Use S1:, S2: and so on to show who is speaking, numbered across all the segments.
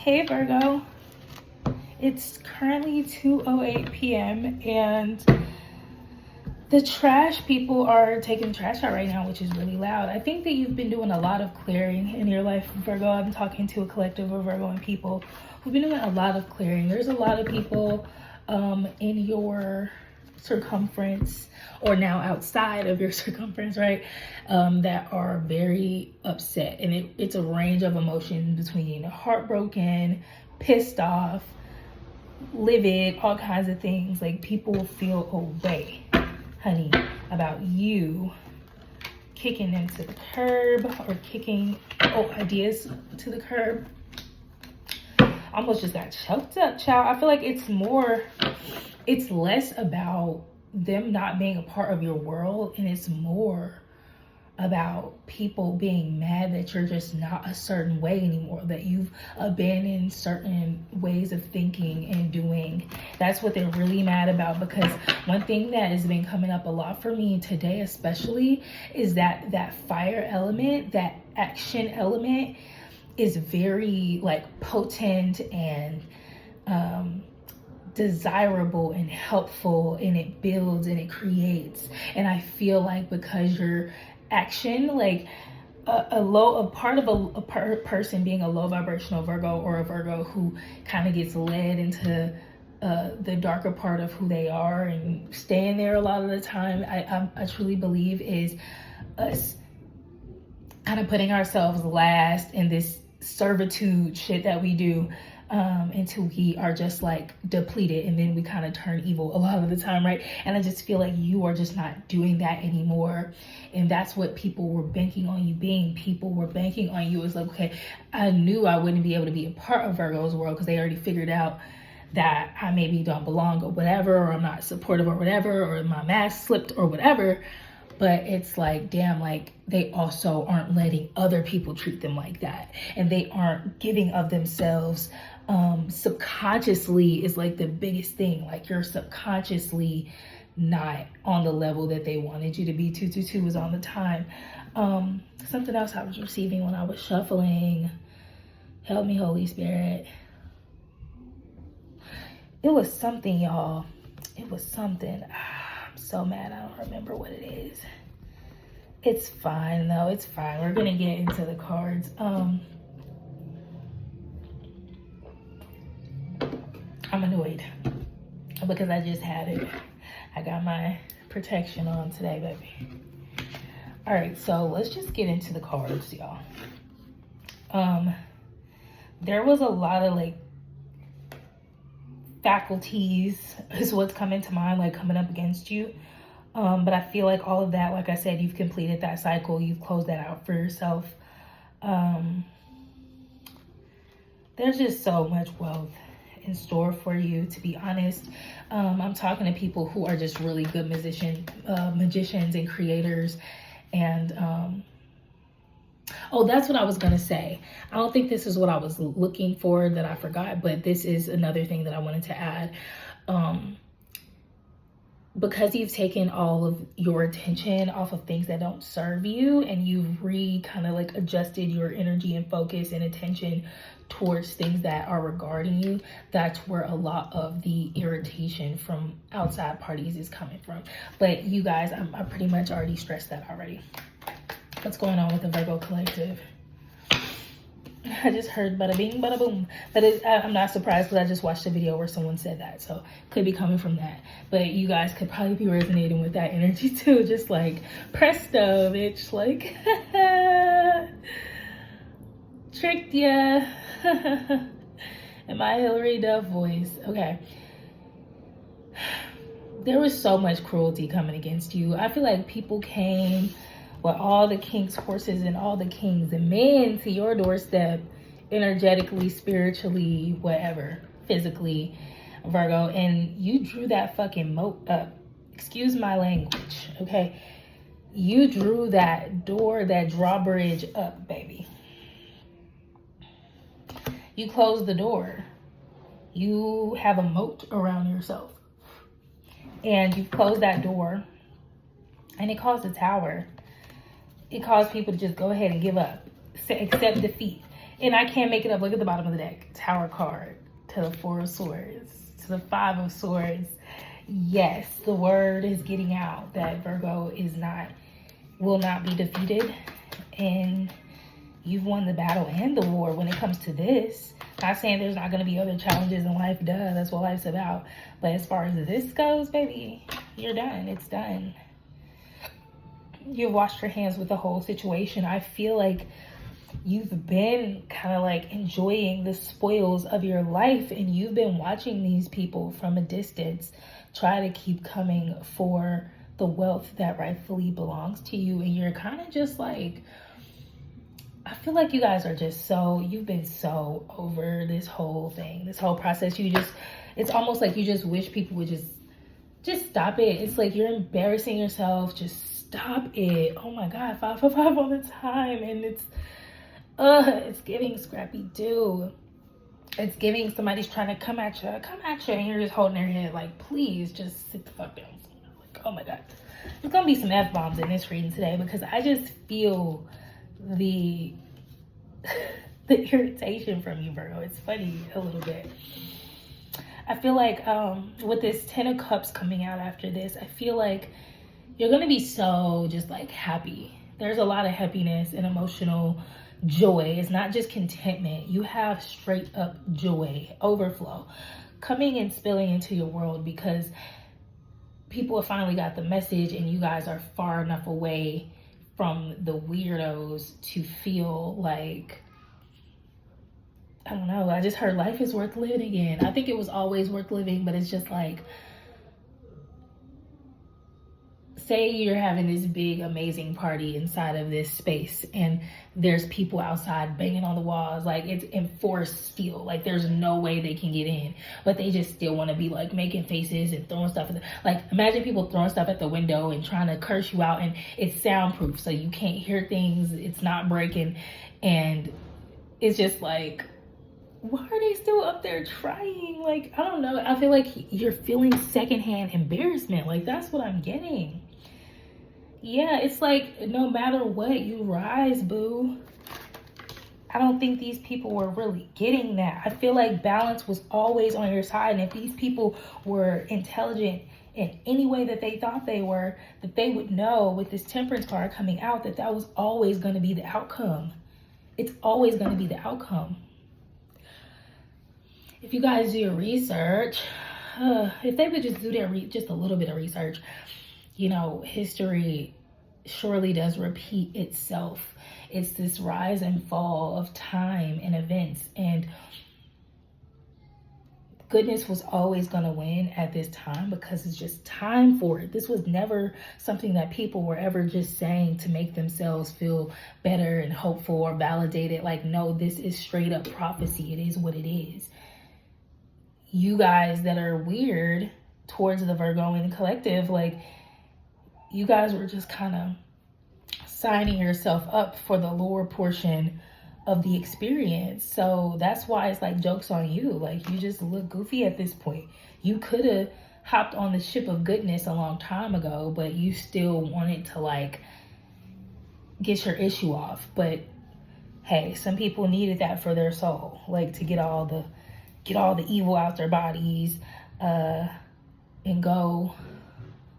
S1: Hey Virgo, it's currently 2:08 p.m. and the trash people are taking the trash out right now, which is really loud. I think that you've been doing a lot of clearing in your life, Virgo. I'm talking to a collective of Virgoing people who've been doing a lot of clearing. There's a lot of people in your circumference, or now outside of your circumference, right, that are very upset, and it's a range of emotions between heartbroken, pissed off, livid, all kinds of things. Like, people feel away, honey, about you kicking them to the curb, or kicking ideas to the curb. Almost just got choked up, child. I feel like it's less about them not being a part of your world, and it's more about people being mad that you're just not a certain way anymore, that you've abandoned certain ways of thinking and doing. That's what they're really mad about, because one thing that has been coming up a lot for me today especially is that fire element, that action element, is very like potent and desirable and helpful, and it builds and it creates. And I feel like because your action, like a part of a person being a low vibrational Virgo, or a Virgo who kind of gets led into the darker part of who they are and staying there a lot of the time, I truly believe is us kind of putting ourselves last in this servitude shit that we do, until we are just like depleted, and then we kind of turn evil a lot of the time, right? And I just feel like you are just not doing that anymore, and that's what people were banking on you being. People were banking on you as like, okay, I knew I wouldn't be able to be a part of Virgo's world because they already figured out that I maybe don't belong or whatever, or I'm not supportive or whatever, or my mask slipped or whatever. But it's like, damn, like they also aren't letting other people treat them like that, and they aren't giving of themselves subconsciously is like the biggest thing. Like, you're subconsciously not on the level that they wanted you to be. 222 was on the time. Something else I was receiving when I was shuffling. Help me, Holy Spirit. It was something, y'all. It was something. I'm so mad I don't remember what it is. It's fine though. It's fine. We're gonna get into the cards. I'm annoyed because I just had it. I got my protection on today, baby. All right, so let's just get into the cards, y'all. There was a lot of like faculties is what's coming to mind, like coming up against you. But I feel like all of that, like I said, you've completed that cycle. You've closed that out for yourself. There's just so much wealth in store for you, to be honest. I'm talking to people who are just really good magicians and creators. And oh, that's what I was gonna say. I don't think this is what I was looking for that I forgot, but this is another thing that I wanted to add. Because you've taken all of your attention off of things that don't serve you, and you've kind of like adjusted your energy and focus and attention towards things that are regarding you, that's where a lot of the irritation from outside parties is coming from. But you guys, I pretty much already stressed that already. What's going on with the Virgo collective? I just heard bada bing, bada boom. But I'm not surprised, because I just watched a video where someone said that. So could be coming from that. But you guys could probably be resonating with that energy too. Just like, presto, bitch. Like, tricked ya. In my Hillary Duff voice. Okay. There was so much cruelty coming against you. I feel like people came with all the king's horses and all the kings and men to your doorstep, energetically, spiritually, whatever, physically, Virgo, and you drew that fucking moat up. Excuse my language, okay? You drew that door, that drawbridge up, baby. You closed the door. You have a moat around yourself, and you've closed that door, and it caused a tower. It caused people to just go ahead and give up, accept defeat. And I can't make it up. Look at the bottom of the deck. Tower card to the Four of Swords to the Five of Swords. Yes, the word is getting out that Virgo will not be defeated, and you've won the battle and the war when it comes to this. Not saying there's not going to be other challenges in life. Duh, that's what life's about. But as far as this goes, baby, you're done. It's done. You've washed your hands with the whole situation. I feel like you've been kind of like enjoying the spoils of your life, and you've been watching these people from a distance try to keep coming for the wealth that rightfully belongs to you. And you're kind of just like, I feel like you guys are just you've been so over this whole thing, this whole process. It's almost like you just wish people would just stop it. It's like you're embarrassing yourself. Just stop it. Oh my God, 5 for 5 all the time. And it's giving Scrappy Doo. It's giving somebody's trying to come at you, and you're just holding their head like, please just sit the fuck down. Like, oh my God. There's gonna be some F-bombs in this reading today, because I just feel the irritation from you, Virgo. It's funny a little bit. I feel like with this 10 of Cups coming out after this, I feel like you're gonna be so just like happy. There's a lot of happiness and emotional joy. It's not just contentment. You have straight up joy, overflow coming and spilling into your world, because people have finally got the message, and you guys are far enough away from the weirdos to feel like, I don't know, I just heard life is worth living again. I think it was always worth living, but it's just like, say you're having this big, amazing party inside of this space, and there's people outside banging on the walls, like it's enforced steel, like there's no way they can get in, but they just still want to be like making faces and throwing stuff like, imagine people throwing stuff at the window and trying to curse you out, and it's soundproof, so you can't hear things, it's not breaking, and it's just like, why are they still up there trying? Like, I don't know. I feel like you're feeling secondhand embarrassment. Like, that's what I'm getting. Yeah, it's like, no matter what, you rise, boo. I don't think these people were really getting that. I feel like balance was always on your side. And if these people were intelligent in any way that they thought they were, that they would know with this Temperance card coming out that that was always going to be the outcome. It's always going to be the outcome. If you guys do your research, if they would just do their just a little bit of research, you know, history surely does repeat itself. It's this rise and fall of time and events, and goodness was always going to win at this time, because it's just time for it. This was never something that people were ever just saying to make themselves feel better and hopeful or validated. Like, no, this is straight up prophecy. It is what it is. You guys that are weird towards the Virgoan collective, like, you guys were just kind of signing yourself up for the lower portion of the experience. So that's why it's like, joke's on you. Like, you just look goofy at this point. You could have hopped on the ship of goodness a long time ago, but you still wanted to like get your issue off. But hey, some people needed that for their soul, like to get all the evil out their bodies, and go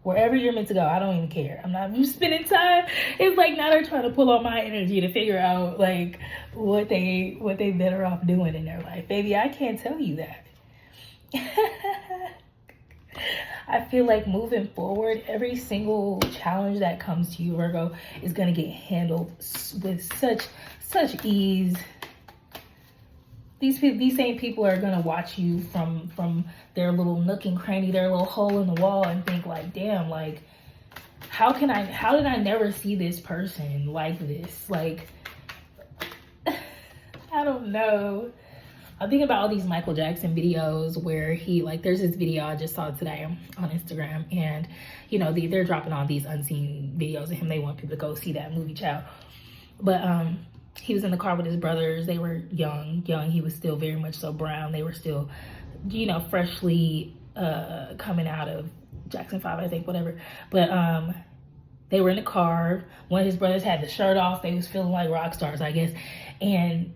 S1: wherever you're meant to go. I don't even care. I'm not spending time. It's like, now they're trying to pull on my energy to figure out like what they better off doing in their life. Baby, I can't tell you that. I feel like moving forward, every single challenge that comes to you, Virgo, is going to get handled with such ease. These same people are going to watch you from their little nook and cranny, their little hole in the wall, and think like, damn, like, how did I never see this person like this? Like, I don't know. I think about all these Michael Jackson videos where he, like, there's this video I just saw today on Instagram, and, you know, they're dropping all these unseen videos of him. They want people to go see that movie, child. But, he was in the car with his brothers. They were young. He was still very much so brown. They were still, you know, freshly coming out of Jackson 5, I think, whatever. But they were in the car. One of his brothers had the shirt off. They was feeling like rock stars, I guess. And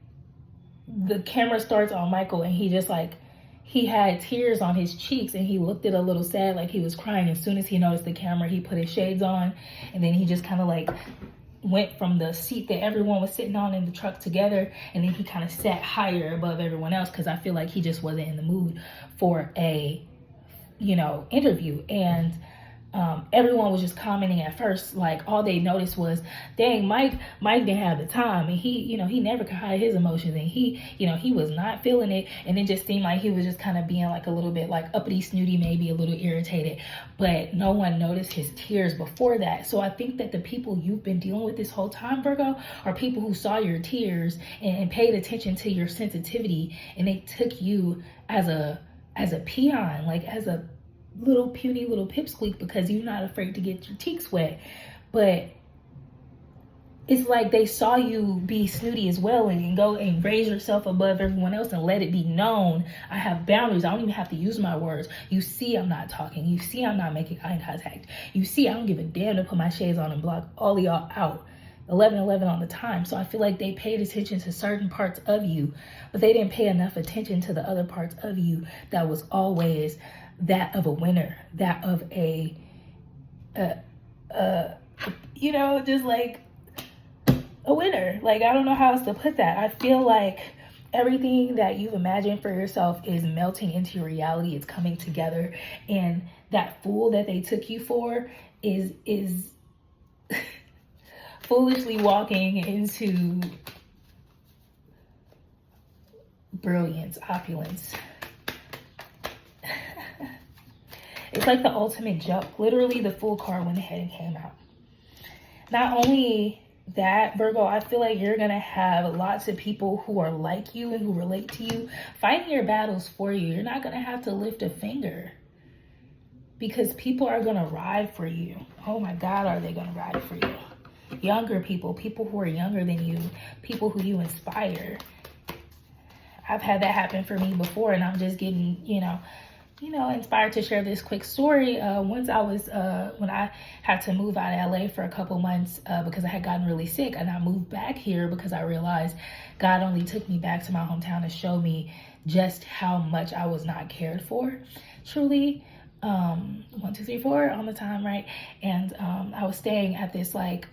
S1: the camera starts on Michael, and he just like, he had tears on his cheeks, and he looked it a little sad, like he was crying. As soon as he noticed the camera, he put his shades on, and then he just kind of like went from the seat that everyone was sitting on in the truck together, and then he kind of sat higher above everyone else, because I feel like he just wasn't in the mood for a, you know, interview. And everyone was just commenting at first, like all they noticed was, dang, Mike didn't have the time, and he, you know, he never could hide his emotions, and he, you know, he was not feeling it. And it just seemed like he was just kind of being like a little bit like uppity, snooty, maybe a little irritated, but no one noticed his tears before that. So I think that the people you've been dealing with this whole time, Virgo, are people who saw your tears and paid attention to your sensitivity, and they took you as a peon, like as a little puny little pipsqueak, because you're not afraid to get your cheeks wet. But it's like they saw you be snooty as well, and go and raise yourself above everyone else and let it be known, I have boundaries. I don't even have to use my words. You see I'm not talking. You see I'm not making eye contact. You see I don't give a damn to put my shades on and block all of y'all out. 11:11 on the time. So I feel like they paid attention to certain parts of you, but they didn't pay enough attention to the other parts of you that was always that of a winner, that of a you know, just like a winner. Like, I don't know how else to put that. I feel like everything that you've imagined for yourself is melting into your reality. It's coming together, and that fool that they took you for is foolishly walking into brilliance, opulence. It's like the ultimate joke. Literally, the Fool card went ahead and came out. Not only that, Virgo, I feel like you're going to have lots of people who are like you and who relate to you fighting your battles for you. You're not going to have to lift a finger, because people are going to ride for you. Oh my God, are they going to ride for you? Younger people, people who are younger than you, people who you inspire. I've had that happen for me before, and I'm just getting, you know, inspired to share this quick story. Once I was, when I had to move out of LA for a couple months because I had gotten really sick, and I moved back here because I realized God only took me back to my hometown to show me just how much I was not cared for, truly. 1, 2, 3, 4 on the time, right? And I was staying at this like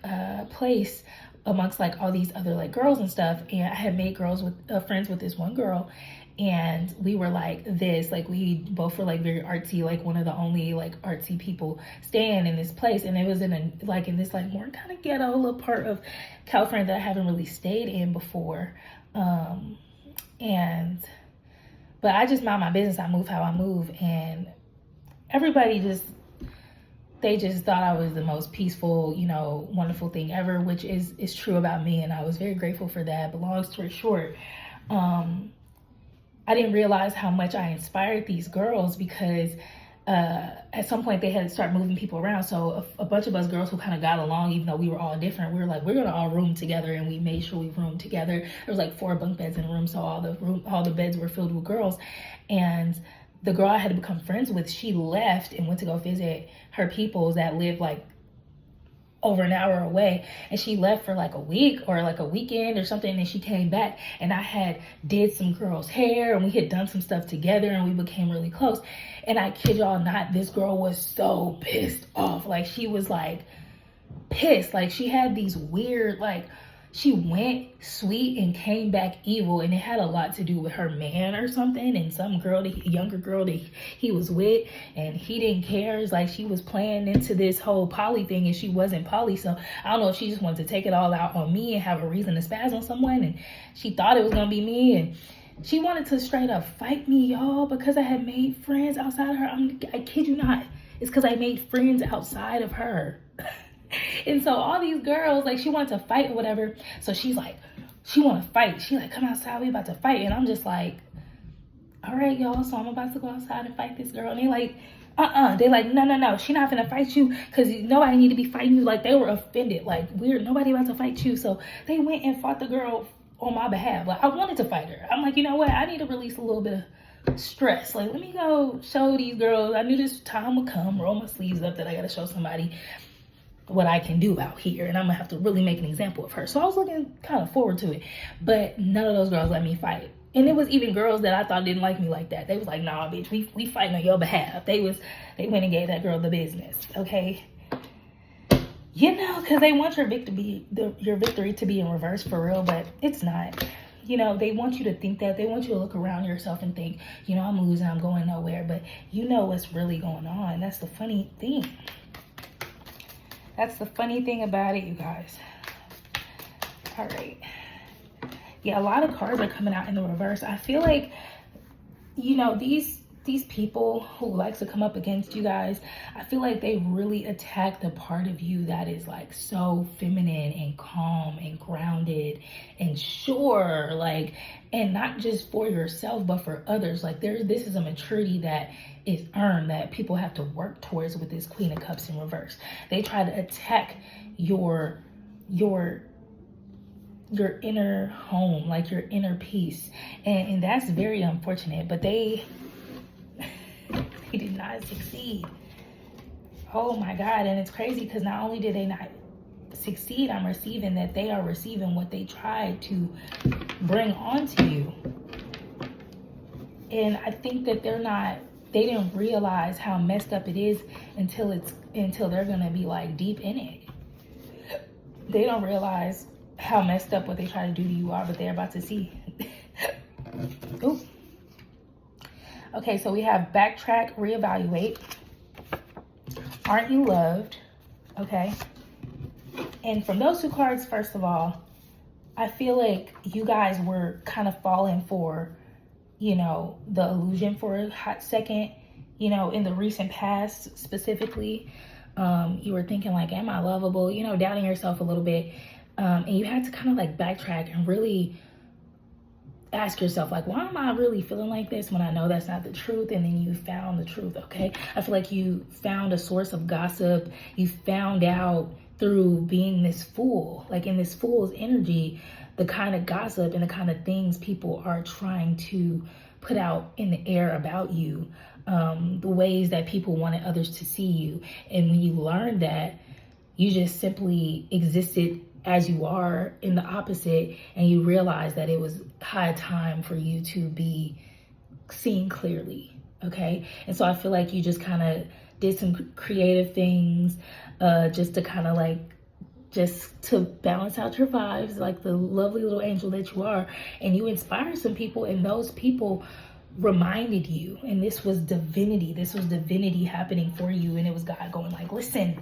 S1: place amongst like all these other like girls and stuff, and I had made friends with this one girl. And we were like this, like we both were like very artsy, like one of the only like artsy people staying in this place. And it was in this like more kind of ghetto little part of California that I haven't really stayed in before. But I just mind my business. I move how I move, and everybody they just thought I was the most peaceful, you know, wonderful thing ever, which is true about me. And I was very grateful for that. But long story short, I didn't realize how much I inspired these girls, because at some point they had to start moving people around. So a bunch of us girls who kind of got along, even though we were all different, we were like, we're going to all room together. And we made sure we roomed together. There was like 4 bunk beds in a room. So all the beds were filled with girls. And the girl I had to become friends with, she left and went to go visit her peoples that lived like over an hour away, and she left for like a week or like a weekend or something, and she came back, and I had did some girl's hair, and we had done some stuff together, and we became really close. And I kid y'all not, this girl was so pissed off. Like, she was like pissed. Like, she had these weird, like, she went sweet and came back evil, and it had a lot to do with her man or something, and some girl, the younger girl that he was with, and he didn't care. It's like she was playing into this whole poly thing, and she wasn't poly. So I don't know if she just wanted to take it all out on me and have a reason to spaz on someone, and she thought it was gonna be me, and she wanted to straight up fight me, y'all, because I had made friends outside of her. I kid you not, it's because I made friends outside of her. And so all these girls, like, she wanted to fight or whatever. So she's like, she want to fight. She like, come outside, we about to fight. And I'm just like, all right, y'all. So I'm about to go outside and fight this girl. And they like, They like, no. She not gonna fight you, because nobody need to be fighting you. Like, they were offended. Like, nobody about to fight you. So they went and fought the girl on my behalf. Like, I wanted to fight her. I'm like, you know what? I need to release a little bit of stress. Like, let me go show these girls. I knew this time would come. Roll my sleeves up that I gotta show somebody. what I can do out here, and I'm gonna have to really make an example of her. So I was looking kind of forward to it, but none of those girls let me fight. And it was even girls that I thought didn't like me like that. They was like, nah, bitch, we fighting on your behalf. They went and gave that girl the business, okay? You know, because they want your victory to be in reverse for real, but it's not. You know, they want you to think that. They want you to look around yourself and think, you know, I'm losing, I'm going nowhere. But you know what's really going on. That's the funny thing. That's the funny thing about it, you guys. All right. Yeah, a lot of cards are coming out in the reverse. I feel like, you know, these people who likes to come up against you guys, I feel like they really attack the part of you that is like so feminine and calm and grounded and sure, like, and not just for yourself but for others. Like this is a maturity that is earned, that people have to work towards with this Queen of Cups in reverse. They try to attack your inner home, like your inner peace, and that's very unfortunate. But they did not succeed. Oh my God. And it's crazy because not only did they not succeed, I'm receiving that they are receiving what they tried to bring onto you. And I think that they didn't realize how messed up it is until they're gonna be like deep in it. They don't realize how messed up what they try to do to you are, but they're about to see. Ooh. Okay, so we have backtrack, reevaluate. Aren't you loved? Okay. And from those two cards, first of all, I feel like you guys were kind of falling for, you know, the illusion for a hot second, you know, in the recent past specifically. You were thinking like, am I lovable? You know, doubting yourself a little bit. And you had to kind of like backtrack and really ask yourself, like, why am I really feeling like this when I know that's not the truth? And then you found the truth, okay? I feel like you found a source of gossip. You found out through being this fool, like in this fool's energy, the kind of gossip and the kind of things people are trying to put out in the air about you, the ways that people wanted others to see you. And when you learned that, you just simply existed as you are in the opposite, and you realize that it was high time for you to be seen clearly, okay? And so I feel like you just kind of did some creative things just to kind of like, just to balance out your vibes, like the lovely little angel that you are, and you inspired some people, and those people reminded you, and this was divinity happening for you, and it was God going like, listen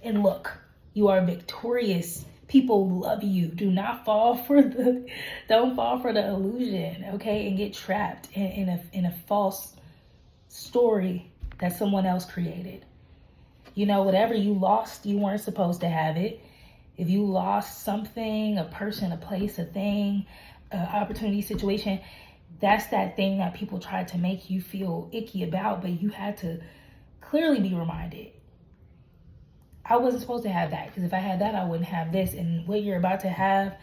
S1: and look. You are victorious. People love you. Don't fall for the illusion, okay? And get trapped in a false story that someone else created. You know, whatever you lost, you weren't supposed to have it. If you lost something, a person, a place, a thing, an opportunity, situation, that's that thing that people tried to make you feel icky about, but you had to clearly be reminded. I wasn't supposed to have that, because if I had that, I wouldn't have this. And what you're about to have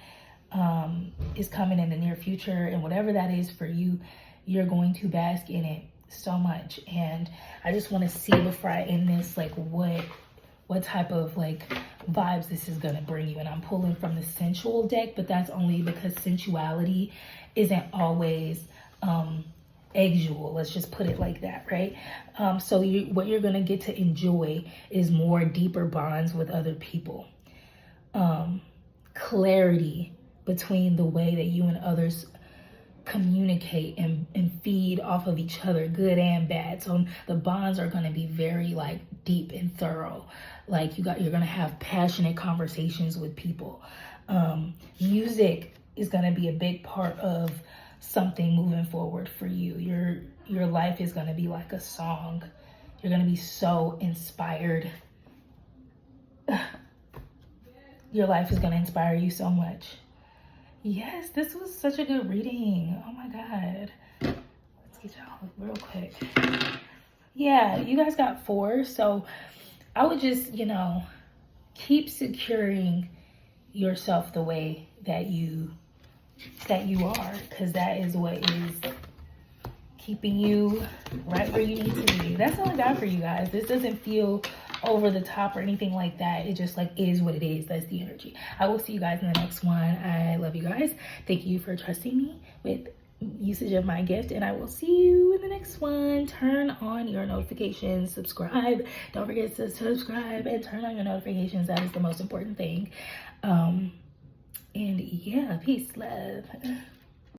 S1: is coming in the near future. And whatever that is for you, you're going to bask in it so much. And I just want to see before I end this, like what type of like vibes this is going to bring you. And I'm pulling from the sensual deck, but that's only because sensuality isn't always usual. Let's just put it like that, right? So what you're going to get to enjoy is more deeper bonds with other people. Clarity between the way that you and others communicate and feed off of each other, good and bad. So the bonds are going to be very like deep and thorough. Like you're going to have passionate conversations with people. Music is going to be a big part of something moving forward for you. Your life is going to be like a song. You're going to be so inspired. Your life is going to inspire you so much. Yes, this was such a good reading. Oh my God. Let's get y'all real quick. Yeah, you guys got 4. So I would just, keep securing yourself the way that you are, because that is what is keeping you right where you need to be. That's all I got for you guys. This doesn't feel over the top or anything like that. It just like is what it is. That's the energy. I will see you guys in the next one. I love you guys. Thank you for trusting me with usage of my gift, and I will see you in the next one. Turn on your notifications, subscribe. Don't forget to subscribe and turn on your notifications. That is the most important thing. And yeah, peace, love.